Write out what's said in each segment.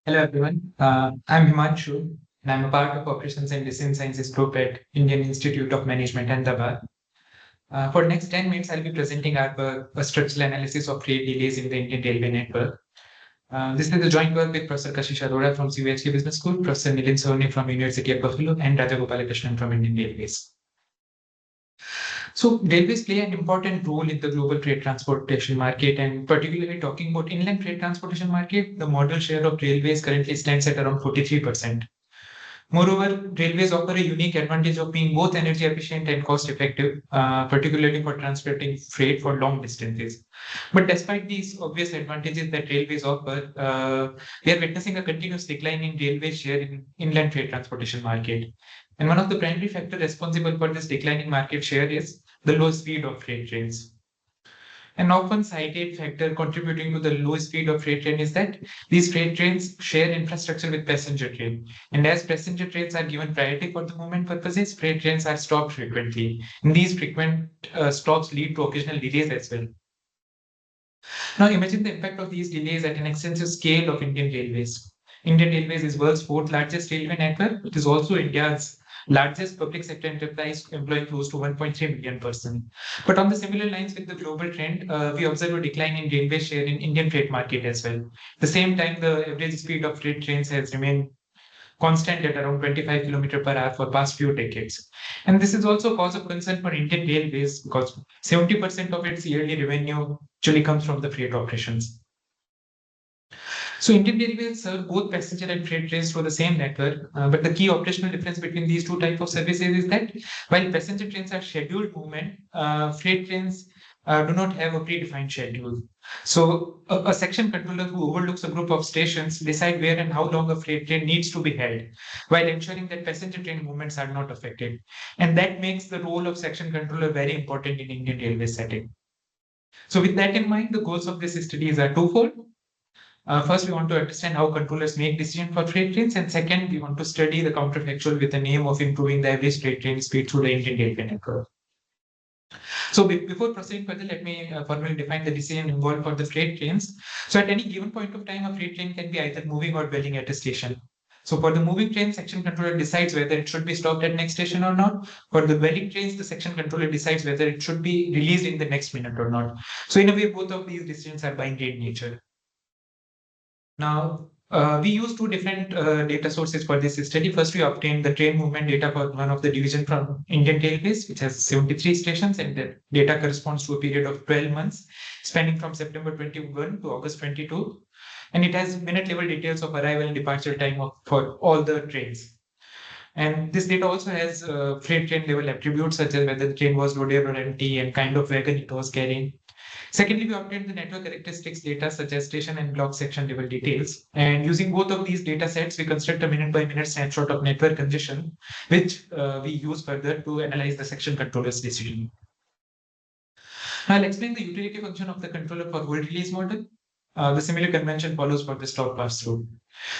Hello everyone. I'm Himanshu and I'm a part of Operations and Decision Sciences Group at Indian Institute of Management, Ahmedabad. For next 10 minutes, I'll be presenting our work, a structural analysis of rate delays in the Indian Railway network. This is a joint work with Professor Kashish Arora from CUHK Business School, Professor Nilin Soni from University of Buffalo, and Raja Gopalakrishnan from Indian Railways. So railways play an important role in the global freight transportation market, and particularly talking about inland freight transportation market, the modal share of railways currently stands at around 43%. Moreover, railways offer a unique advantage of being both energy efficient and cost effective, particularly for transporting freight for long distances. But despite these obvious advantages that railways offer, we are witnessing a continuous decline in railway share in inland freight transportation market. And one of the primary factors responsible for this declining market share is the low speed of freight trains. An often cited factor contributing to the low speed of freight train is that these freight trains share infrastructure with passenger train. And as passenger trains are given priority for the movement purposes, freight trains are stopped frequently. And these frequent stops lead to occasional delays as well. Now imagine the impact of these delays at an extensive scale of Indian Railways. Indian Railways is world's fourth largest railway network. It is also India's largest public sector enterprise, employing close to 1.3 million persons. But on the similar lines with the global trend, we observe a decline in railway share in Indian freight market as well. At the same time, the average speed of freight trains has remained constant at around 25 km per hour for past few decades. And this is also a cause of concern for Indian Railways because 70% of its yearly revenue actually comes from the freight operations. So Indian Railways serve both passenger and freight trains through the same network, but the key operational difference between these two types of services is that while passenger trains are scheduled movement, freight trains do not have a predefined schedule. So a section controller who overlooks a group of stations decide where and how long a freight train needs to be held, while ensuring that passenger train movements are not affected. And that makes the role of section controller very important in Indian Railway setting. So with that in mind, the goals of this studies are twofold. First, we want to understand how controllers make decisions for freight trains, and second, we want to study the counterfactual with the aim of improving the average freight train speed through the Indian railway network. So before proceeding further, let me formally define the decision involved for the freight trains. So at any given point of time, a freight train can be either moving or dwelling at a station. So for the moving train, section controller decides whether it should be stopped at next station or not. For the dwelling trains, the section controller decides whether it should be released in the next minute or not. So in a way, both of these decisions are binary in nature. Now, we use two different data sources for this study. First, we obtained the train movement data for one of the division from Indian Railways, which has 73 stations, and the data corresponds to a period of 12 months, spanning from September 21 to August 22. And it has minute level details of arrival and departure time for all the trains. And this data also has freight train level attributes such as whether the train was loaded or empty and kind of wagon it was carrying. Secondly, we obtained the network characteristics data such as station and block section level details. And using both of these data sets, we construct a minute by minute snapshot of network congestion, which we use further to analyze the section controller's decision. I'll explain the utility function of the controller for hold release model. The similar convention follows for the stop pass through.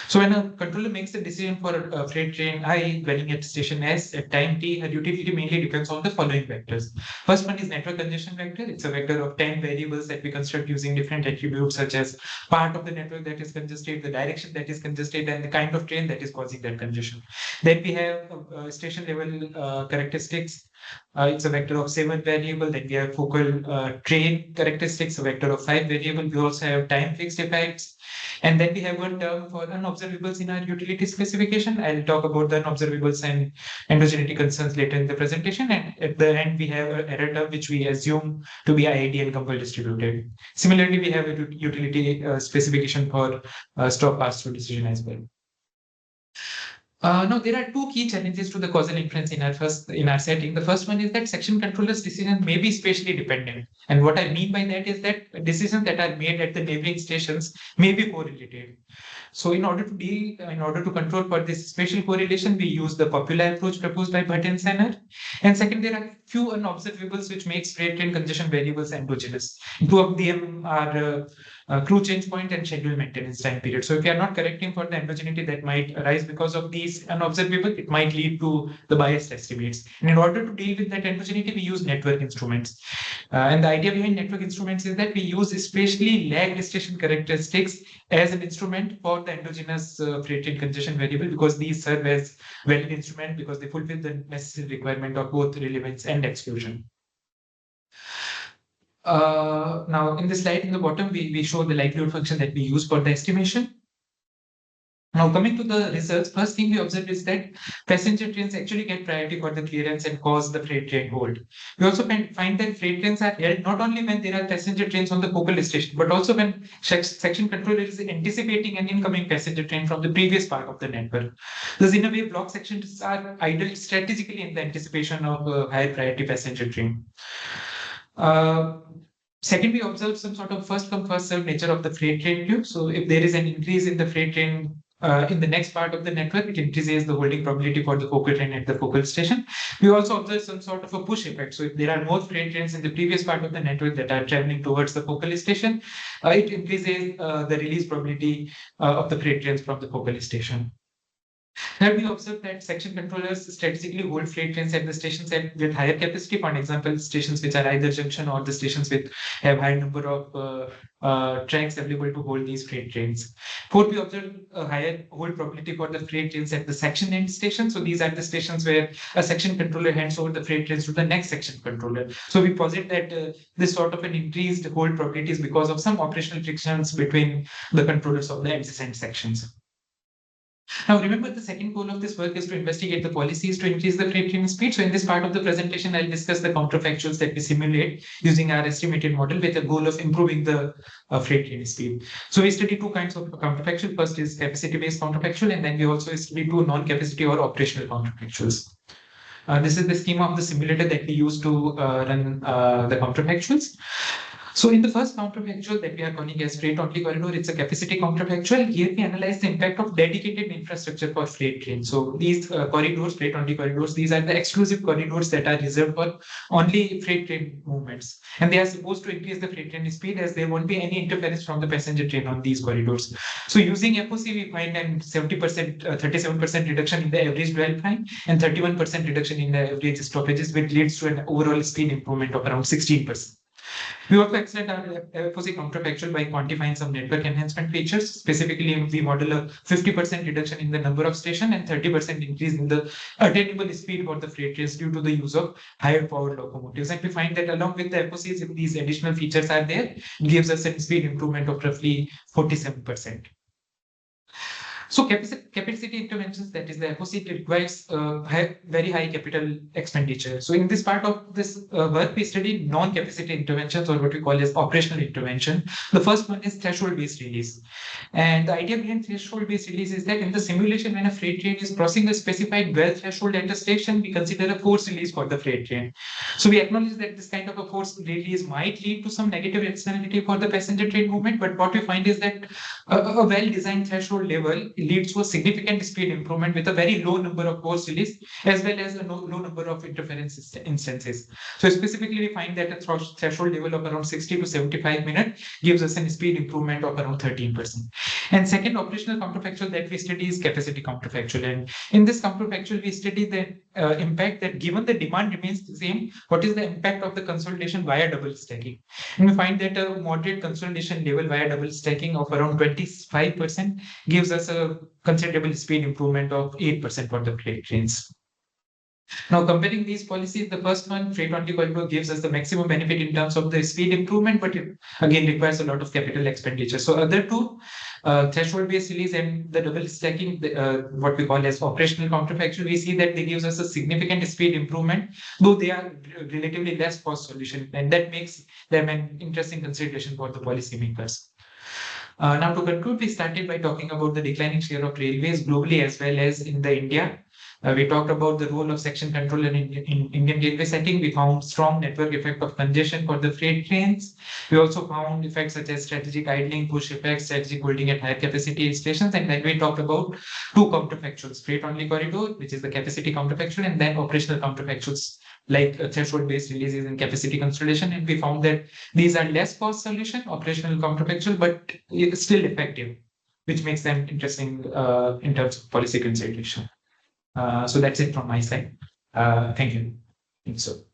So when a controller makes a decision for a freight train I dwelling at station S at time T, her utility mainly depends on the following vectors. First one is network congestion vector. It's a vector of 10 variables that we construct using different attributes such as part of the network that is congested, the direction that is congested, and the kind of train that is causing that congestion. Then we have station level characteristics. It's a vector of 7 variable. Then we have focal train characteristics, a vector of 5 variable. We also have time fixed effects. And then we have one term for unobservables in our utility specification. I'll talk about the unobservables and endogeneity concerns later in the presentation. And at the end, we have an error term which we assume to be IID and couple distributed. Similarly, we have a utility specification for stop pass-through decision as well. Now, there are two key challenges to the causal inference in our setting. The first one is that section controller's decision may be spatially dependent. And what I mean by that is that decisions that are made at the neighboring stations may be correlated. So in order to control for this spatial correlation, we use the popular approach proposed by Bhatt and Senner. And second, there are few unobservables which makes freight train congestion variables endogenous. Two of them are crew change point and schedule maintenance time period. So if you are not correcting for the endogeneity that might arise because of these unobservable, it might lead to the biased estimates. And in order to deal with that endogeneity, we use network instruments. And the idea behind network instruments is that we use especially lag station characteristics as an instrument for the endogenous freight train congestion variable, because these serve as valid instrument because they fulfill the necessary requirement of both relevance and exclusion. Now, in the slide in the bottom, we show the likelihood function that we use for the estimation. Now, coming to the results, first thing we observed is that passenger trains actually get priority for the clearance and cause the freight train hold. We also find that freight trains are held not only when there are passenger trains on the focal station, but also when section controller is anticipating an incoming passenger train from the previous part of the network. Thus, in a way, block sections are idle strategically in the anticipation of a higher priority passenger train. Second, we observe some sort of first come, first served nature of the freight train queue. So if there is an increase in the freight train in the next part of the network, it increases the holding probability for the focal train at the focal station. We also observe some sort of a push effect. So if there are more freight trains in the previous part of the network that are traveling towards the focal station, it increases the release probability of the freight trains from the focal station. Now we observe that section controllers strategically hold freight trains at the stations with higher capacity. For example, stations which are either junction or the stations with have high number of tracks available to hold these freight trains. Fourth, we observe a higher hold probability for the freight trains at the section end station. So these are the stations where a section controller hands over the freight trains to the next section controller. So we posit that this sort of an increased hold probability is because of some operational frictions between the controllers of the adjacent sections. Now, remember, the second goal of this work is to investigate the policies to increase the freight train speed. So in this part of the presentation, I'll discuss the counterfactuals that we simulate using our estimated model with the goal of improving the freight train speed. So we study two kinds of counterfactual. First is capacity-based counterfactual, and then we also study two non-capacity or operational counterfactuals. This is the schema of the simulator that we use to run the counterfactuals. So in the first counterfactual that we are calling as freight only corridor, it's a capacity counterfactual. Here we analyze the impact of dedicated infrastructure for freight trains. So these corridors, freight only corridors, these are the exclusive corridors that are reserved for only freight train movements. And they are supposed to increase the freight train speed as there won't be any interference from the passenger train on these corridors. So using FOC, we find an 37% reduction in the average dwell time and 31% reduction in the average stoppages, which leads to an overall speed improvement of around 16%. We also extend our FOC counterfactual by quantifying some network enhancement features. Specifically, we model a 50% reduction in the number of stations and 30% increase in the attainable speed for the freight trains due to the use of higher powered locomotives. And we find that along with the FOCs, if these additional features are there, it gives us a speed improvement of roughly 47%. So capacity interventions, that is the FOC, requires very high capital expenditure. So in this part of this work, we study non-capacity interventions, or what we call as operational intervention. The first one is threshold-based release. And the idea behind threshold-based release is that in the simulation, when a freight train is crossing a specified dwell threshold at a station, we consider a force release for the freight train. So we acknowledge that this kind of a force release might lead to some negative externality for the passenger train movement, but what we find is that a well-designed threshold level leads to a significant speed improvement with a very low number of force release as well as a low number of interference instances. So specifically, we find that a threshold level of around 60 to 75 minutes gives us a speed improvement of around 13%. And second operational counterfactual that we study is capacity counterfactual. And in this counterfactual, we study the impact that given the demand remains the same, what is the impact of the consolidation via double stacking. And we find that a moderate consolidation level via double stacking of around 25% gives us a considerable speed improvement of 8% for the freight trains. Now, comparing these policies, the first one, freight only corridor, gives us the maximum benefit in terms of the speed improvement, but it again requires a lot of capital expenditure. So other two, threshold-based release and the double stacking, what we call as operational counterfactual, we see that they gives us a significant speed improvement, though they are relatively less cost solution, and that makes them an interesting consideration for the policymakers. Now, to conclude, we started by talking about the declining share of railways globally as well as in the India. We talked about the role of section control in Indian railway setting. We found strong network effect of congestion for the freight trains. We also found effects such as strategic idling, push effects, strategic holding at higher capacity stations. And then we talked about two counterfactuals, freight only corridor, which is the capacity counterfactual, and then operational counterfactuals like threshold-based releases and capacity consolidation, and we found that these are less cost solution, operational counterfactual, but still effective, which makes them interesting in terms of policy consideration. So that's it from my side. Thank you. So.